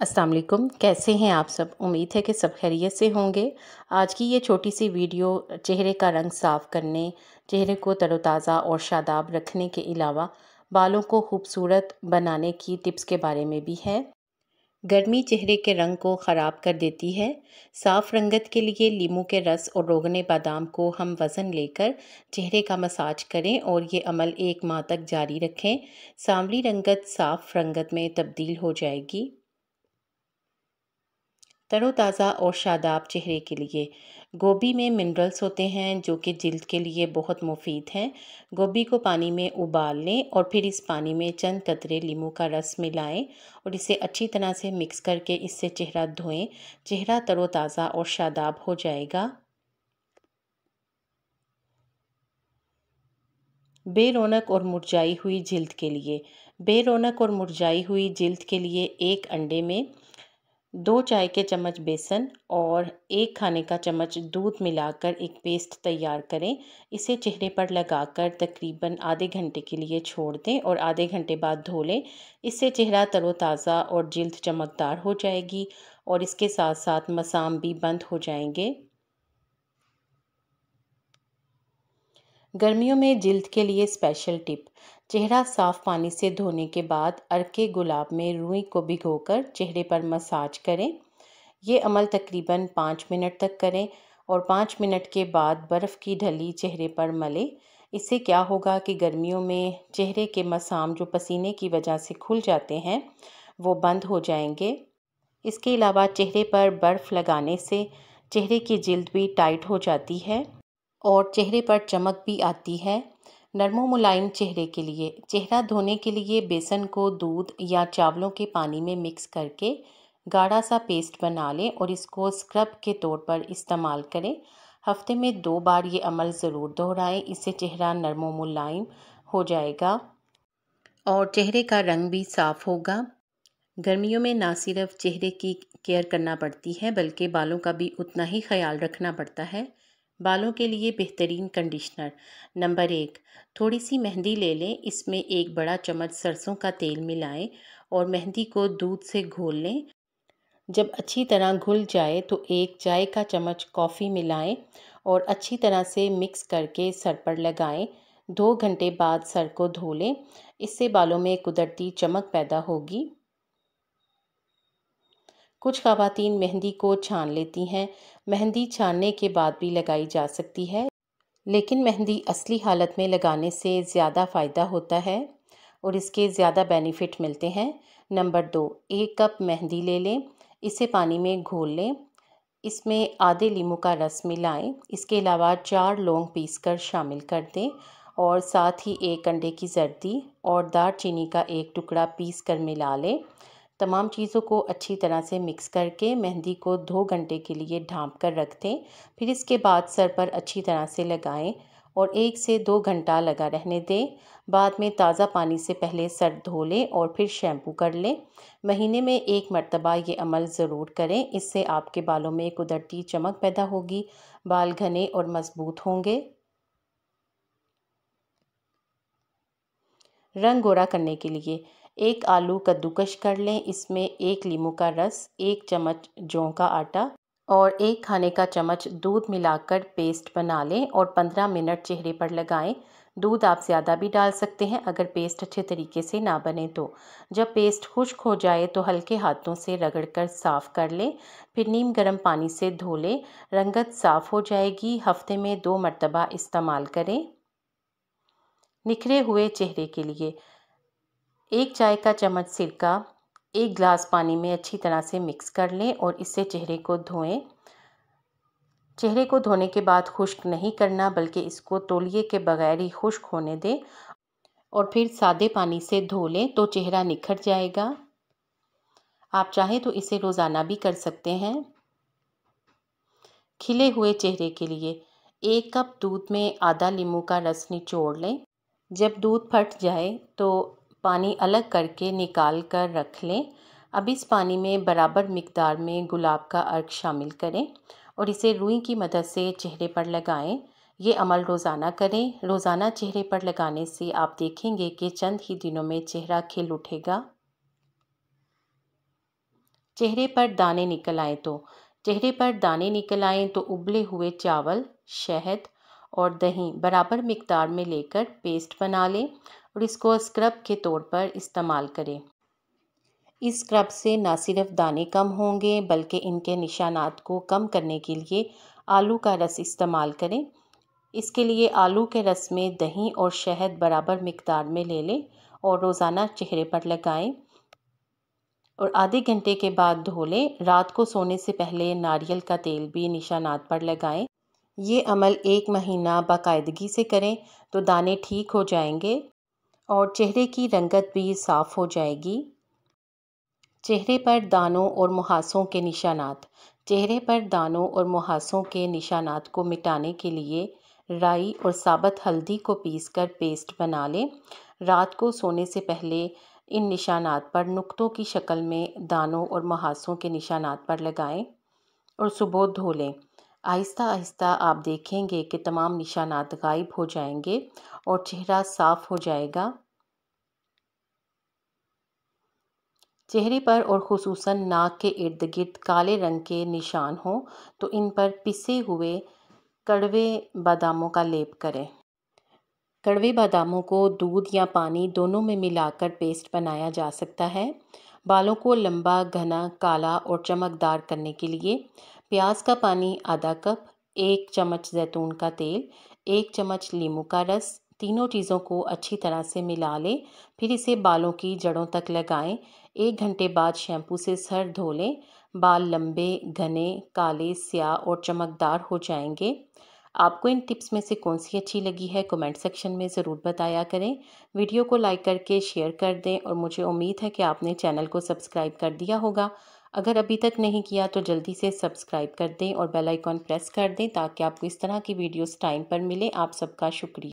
अस्सलाम वालेकुम, कैसे हैं आप सब? उम्मीद है कि सब खैरियत से होंगे। आज की ये छोटी सी वीडियो चेहरे का रंग साफ़ करने, चेहरे को तरोताज़ा और शादाब रखने के अलावा बालों को खूबसूरत बनाने की टिप्स के बारे में भी है। गर्मी चेहरे के रंग को ख़राब कर देती है। साफ़ रंगत के लिए नींबू के रस और रोगने बादाम को हम वज़न लेकर चेहरे का मसाज करें और ये अमल 1 माह तक जारी रखें। सांवली रंगत साफ़ रंगत में तब्दील हो जाएगी। तरोताज़ा और शादाब चेहरे के लिए गोभी में मिनरल्स होते हैं जो कि जिल्द के लिए बहुत मुफीद हैं। गोभी को पानी में उबाल लें और फिर इस पानी में चंद कतरे नींबू का रस मिलाएं और इसे अच्छी तरह से मिक्स करके इससे चेहरा धोएं। चेहरा तरोताज़ा और शादाब हो जाएगा। बेरौनक और मुरझाई हुई जिल्द के लिए बेरौनक और मुरझाई हुई जिल्द के लिए 1 अंडे में 2 चाय के चम्मच बेसन और 1 खाने का चम्मच दूध मिलाकर एक पेस्ट तैयार करें। इसे चेहरे पर लगाकर तकरीबन आधे घंटे के लिए छोड़ दें और आधे घंटे बाद धो लें। इससे चेहरा तरोताज़ा और जिल्द चमकदार हो जाएगी और इसके साथ साथ मसाम भी बंद हो जाएंगे। गर्मियों में जिल्द के लिए स्पेशल टिप। चेहरा साफ पानी से धोने के बाद अर्के गुलाब में रुई को भिगोकर चेहरे पर मसाज करें। ये अमल तकरीबन 5 मिनट तक करें और 5 मिनट के बाद बर्फ़ की ढली चेहरे पर मलें। इससे क्या होगा कि गर्मियों में चेहरे के मसाम जो पसीने की वजह से खुल जाते हैं वो बंद हो जाएंगे। इसके अलावा चेहरे पर बर्फ़ लगाने से चेहरे की जिल्द भी टाइट हो जाती है और चेहरे पर चमक भी आती है। नरमो मुलायम चेहरे के लिए चेहरा धोने के लिए बेसन को दूध या चावलों के पानी में मिक्स करके गाढ़ा सा पेस्ट बना लें और इसको स्क्रब के तौर पर इस्तेमाल करें। हफ्ते में 2 बार ये अमल ज़रूर दोहराएं। इससे चेहरा नरमो मुलायम हो जाएगा और चेहरे का रंग भी साफ़ होगा। गर्मियों में ना सिर्फ चेहरे की केयर करना पड़ती है बल्कि बालों का भी उतना ही ख्याल रखना पड़ता है। बालों के लिए बेहतरीन कंडीशनर नंबर 1, थोड़ी सी मेहंदी ले लें। इसमें 1 बड़ा चम्मच सरसों का तेल मिलाएं और मेहंदी को दूध से घोल लें। जब अच्छी तरह घुल जाए तो 1 चाय का चम्मच कॉफ़ी मिलाएं और अच्छी तरह से मिक्स करके सर पर लगाएं। 2 घंटे बाद सर को धो लें। इससे बालों में कुदरती चमक पैदा होगी। कुछ ख़वातीन मेहंदी को छान लेती हैं। मेहंदी छानने के बाद भी लगाई जा सकती है, लेकिन मेहंदी असली हालत में लगाने से ज़्यादा फ़ायदा होता है और इसके ज़्यादा बेनिफिट मिलते हैं। नंबर 2, 1 कप मेहंदी ले लें। इसे पानी में घोल लें। इसमें आधे नींबू का रस मिलाएं। इसके अलावा 4 लौंग पीसकर शामिल कर दें और साथ ही 1 अंडे की जर्दी और दालचीनी का 1 टुकड़ा पीस कर मिला लें। तमाम चीज़ों को अच्छी तरह से मिक्स करके मेहंदी को 2 घंटे के लिए ढाँप कर रख दें। फिर इसके बाद सर पर अच्छी तरह से लगाएं और 1 से 2 घंटा लगा रहने दें। बाद में ताज़ा पानी से पहले सर धो लें और फिर शैम्पू कर लें। महीने में 1 मरतबा ये अमल ज़रूर करें। इससे आपके बालों में कुदरती चमक पैदा होगी, बाल घने और मजबूत होंगे। रंग गोरा करने के लिए 1 आलू कद्दूकश कर लें। इसमें 1 नींबू का रस, 1 चम्मच जौ का आटा और 1 खाने का चम्मच दूध मिलाकर पेस्ट बना लें और 15 मिनट चेहरे पर लगाएं। दूध आप ज़्यादा भी डाल सकते हैं अगर पेस्ट अच्छे तरीके से ना बने तो। जब पेस्ट खुश्क हो जाए तो हल्के हाथों से रगड़कर साफ़ कर लें। फिर नीम गर्म पानी से धो लें। रंगत साफ़ हो जाएगी। हफ्ते में 2 मरतबा इस्तेमाल करें। निखरे हुए चेहरे के लिए 1 चाय का चम्मच सिरका 1 गिलास पानी में अच्छी तरह से मिक्स कर लें और इससे चेहरे को धोएं। चेहरे को धोने के बाद खुश्क नहीं करना बल्कि इसको तौलिए के बगैर ही खुश्क होने दें और फिर सादे पानी से धो लें तो चेहरा निखर जाएगा। आप चाहें तो इसे रोज़ाना भी कर सकते हैं। खिले हुए चेहरे के लिए 1 कप दूध में आधा नींबू का रस निचोड़ लें। जब दूध फट जाए तो पानी अलग करके निकाल कर रख लें। अब इस पानी में बराबर मिकदार में गुलाब का अर्क शामिल करें और इसे रुई की मदद से चेहरे पर लगाएं। ये अमल रोज़ाना करें। रोज़ाना चेहरे पर लगाने से आप देखेंगे कि चंद ही दिनों में चेहरा खिल उठेगा। चेहरे पर दाने निकल आए तो उबले हुए चावल, शहद और दही बराबर मिकदार में लेकर पेस्ट बना लें और इसको स्क्रब के तौर पर इस्तेमाल करें। इस स्क्रब से न सिर्फ दाने कम होंगे बल्कि इनके निशानात को कम करने के लिए आलू का रस इस्तेमाल करें। इसके लिए आलू के रस में दही और शहद बराबर मिकदार में ले लें और रोज़ाना चेहरे पर लगाएं और आधे घंटे के बाद धो लें। रात को सोने से पहले नारियल का तेल भी निशानात पर लगाएं। ये अमल 1 महीना बाकायदगी से करें तो दाने ठीक हो जाएंगे और चेहरे की रंगत भी साफ़ हो जाएगी। चेहरे पर दानों और मुहासों के निशानात। चेहरे पर दानों और मुहासों के निशानात को मिटाने के लिए राई और साबुत हल्दी को पीसकर पेस्ट बना लें। रात को सोने से पहले इन निशानात पर नुक्तों की शक्ल में दानों और मुहासों के निशानात पर लगाएं और सुबह धो लें। आहिस्ता आहिस्ता आप देखेंगे कि तमाम निशानात गायब हो जाएंगे और चेहरा साफ हो जाएगा। चेहरे पर और ख़ुसूसन नाक के इर्द गिर्द काले रंग के निशान हों तो इन पर पिसे हुए कड़वे बादामों का लेप करें। कड़वे बादामों को दूध या पानी दोनों में मिलाकर पेस्ट बनाया जा सकता है। बालों को लंबा, घना, काला और चमकदार करने के लिए प्याज का पानी आधा कप, 1 चम्मच जैतून का तेल, 1 चम्मच नींबू का रस, तीनों चीज़ों को अच्छी तरह से मिला लें। फिर इसे बालों की जड़ों तक लगाएं। 1 घंटे बाद शैम्पू से सर धो लें। बाल लंबे, घने, काले, स्याह और चमकदार हो जाएंगे। आपको इन टिप्स में से कौन सी अच्छी लगी है कमेंट सेक्शन में ज़रूर बताया करें। वीडियो को लाइक करके शेयर कर दें और मुझे उम्मीद है कि आपने चैनल को सब्सक्राइब कर दिया होगा। अगर अभी तक नहीं किया तो जल्दी से सब्सक्राइब कर दें और बेल आइकॉन प्रेस कर दें ताकि आपको इस तरह की वीडियोस टाइम पर मिले। आप सबका शुक्रिया।